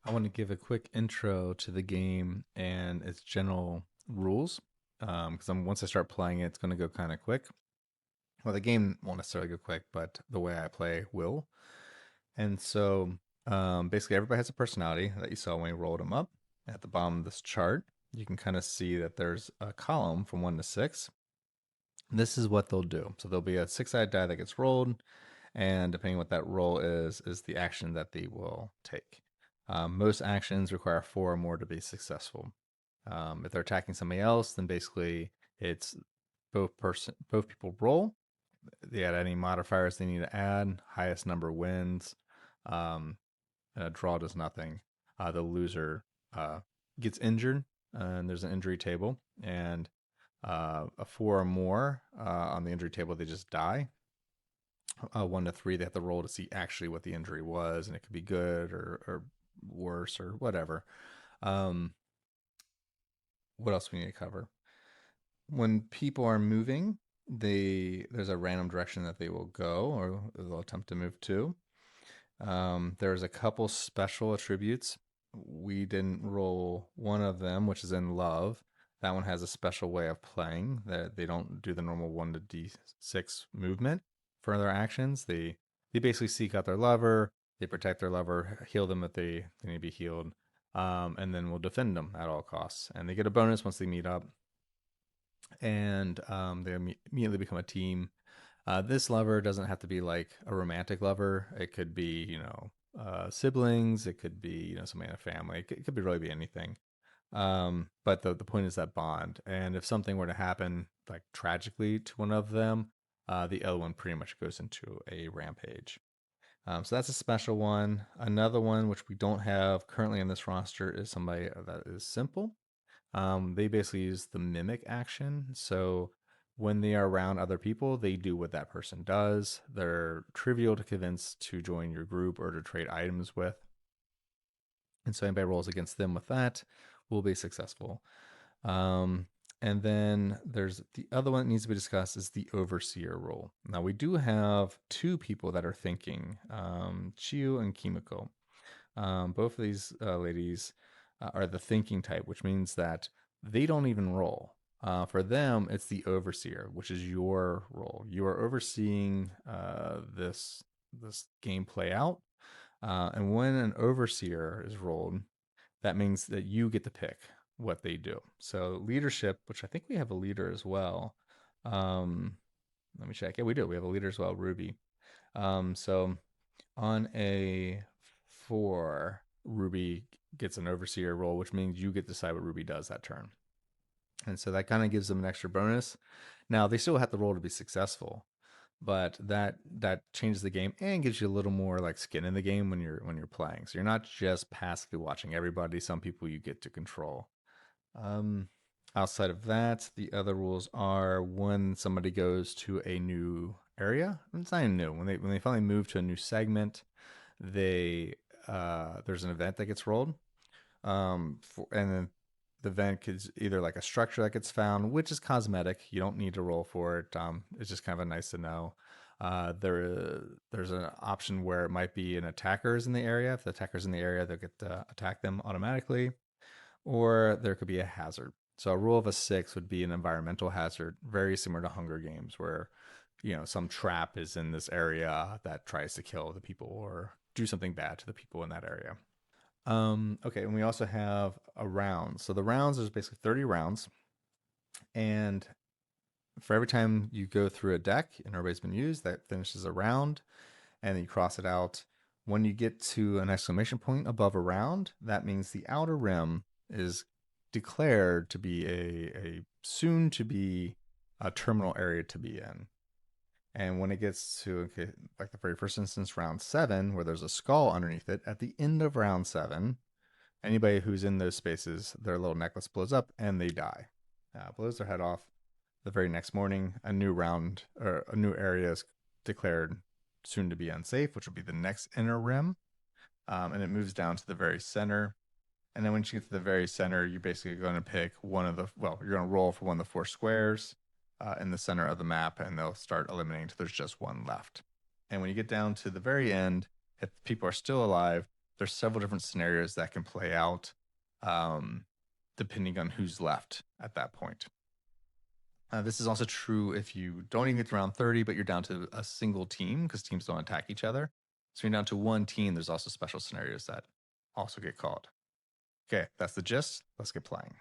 I want to give a quick intro to the game and its general rules. Because once I start playing it, it's going to go kind of quick. Well, the game won't necessarily go quick, but the way I play will. And so basically, everybody has a personality that you saw when you rolled them up. At the bottom of this chart, you can kind of see that there's a column from 1 to 6. This is what they'll do. So there'll be a six-sided die that gets rolled, and depending what that roll is the action that they will take. Most actions require four or more to be successful. If they're attacking somebody else, then basically it's both people roll. They add any modifiers they need to add. Highest number wins. And a draw does nothing. The loser gets injured, and there's an injury table. And a four or more on the injury table, they just die. 1 to 3, they have to roll to see actually what the injury was, and it could be good or worse or whatever. Um, what else we need to cover? When people are moving, there's a random direction that they will go or they'll attempt to move to. There's a couple special attributes. We didn't roll one of them, which is in love. That one has a special way of playing that they don't do the normal 1 to D6 movement for their actions. They basically seek out their lover, they protect their lover, heal them if they need to be healed, and then we'll defend them at all costs. And they get a bonus once they meet up, and they immediately become a team. This lover doesn't have to be like a romantic lover. It could be, siblings. It could be, somebody in a family. It could be really be anything. But the point is that bond. And if something were to happen like tragically to one of them, the other one pretty much goes into a rampage. So that's a special one. Another one, which we don't have currently in this roster, is somebody that is simple. They basically use the mimic action. So when they are around other people, they do what that person does. They're trivial to convince to join your group or to trade items with. And so anybody rolls against them with that will be successful. Um, and then there's the other one that needs to be discussed is the overseer role. Now we do have two people that are thinking, Chiyu and Kimiko. Both of these ladies are the thinking type, which means that they don't even roll. For them, it's the overseer, which is your role. You are overseeing this game play out, and when an overseer is rolled, that means that you get to pick what they do. So leadership, which I think we have a leader as well. Um, Let me check. Yeah, we do. We have a leader as well, Ruby. So on a 4, Ruby gets an overseer role, which means you get to decide what Ruby does that turn. And so that kind of gives them an extra bonus. Now they still have to roll to be successful, but that changes the game and gives you a little more like skin in the game when you're playing. So you're not just passively watching everybody. Some people you get to control. Um, Outside of that, the other rules are when somebody goes to a new area. It's not even new. When they finally move to a new segment, they there's an event that gets rolled, and then the event is either like a structure that gets found, which is cosmetic. You don't need to roll for it. It's just kind of a nice to know. There's an option where it might be an attacker is in the area. If the attacker's in the area, they'll get to attack them automatically, or there could be a hazard. So a rule of a 6 would be an environmental hazard, very similar to Hunger Games, where some trap is in this area that tries to kill the people or do something bad to the people in that area. Okay, and we also have a round. So the rounds, there's basically 30 rounds, and for every time you go through a deck and everybody's been used, that finishes a round, and then you cross it out. When you get to an exclamation point above a round, that means the outer rim is declared to be a soon to be a terminal area to be in. And when it gets to like the very first instance, round 7, where there's a skull underneath it, at the end of round 7, anybody who's in those spaces, their little necklace blows up and they die. Blows their head off. The very next morning, a new round or a new area is declared soon to be unsafe, which will be the next inner rim. And it moves down to the very center. And then when you get to the very center, you're basically going to pick you're going to roll for one of the 4 squares in the center of the map, and they'll start eliminating until there's just one left. And when you get down to the very end, if people are still alive, there's several different scenarios that can play out um, depending on who's left at that point. This is also true if you don't even get to round 30, but you're down to a single team because teams don't attack each other. So you're down to one team. There's also special scenarios that also get called. Okay, that's the gist. Let's get playing.